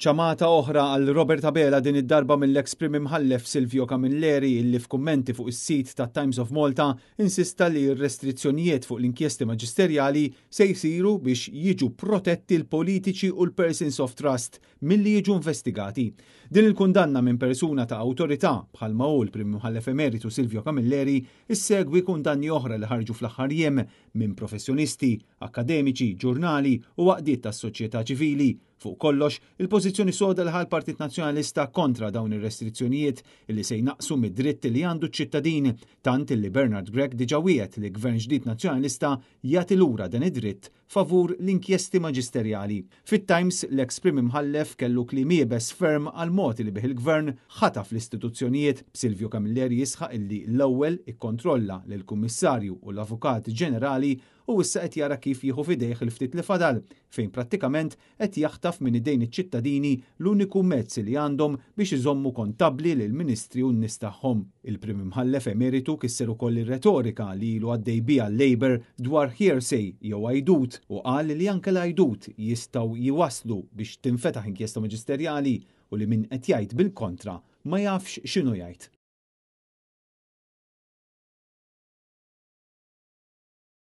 ċamata oħra għal Robert Abela din id-darba mill-ex Prim Imħallef Silvio Camilleri illi f'kummenti fuq is-sit ta' Times of Malta insista li r-restrizzjonijiet fuq l-inkjesti maġisterjali se jsiru biex jiġu protetti l-politiċi u l-persons of trust milli jiġu investigati. Din il-kundanna minn persuna ta' awtorità bħalma hu l-Prim Imħallef Emeritu Silvio Camilleri issegwi kundanni oħra li ħarġu fl-aħħar jiem minn professjonisti, akademiċi, ġurnali u għaqdiet tas-soċjetà ċivili. Fuq kollox, il-pożizzjoni soda l-ħal Partit Nazzjonalista kontra dawn ir-restrizzjonijiet illi se jnaqsu mid-dritt li għandu ċ-ċittadin, tant illi Bernard Gregg diġà wiegħed li Gvern ġdid Nazzjonalista jagħti lura dan id-dritt favur l-inkjesti maġisterjali. Fit-Times l-ex Prim Imħallef kellu kliem iebes ferm għal mod li bih il-Gvern ħataf l-istituzzjonijiet. Silvio Camilleri jisħaq illi l-ewwel ikkontrolla lill-Kummissarju u l-Avukat Ġenerali u issa qed jara kif jieħu f'idejh il-ftit li fadal, fejn prattikament qed jaħtaf minn idejn iċ-ċittadini l-uniku mezz li għandhom biex iżommu kontabbli lil ministri u n-nies tagħhom. Il-Prim Imħallef Emeritu kisser ukoll ir-retorika li ilu għaddej biha Labour dwar hearsay jew għajdut u qal li anke l-għajdut jistgħu jiwasslu biex tinfetaħ inkjesta maġisterjali u li min qed jgħid bil-kontra ma jafx x'inhu jgħid.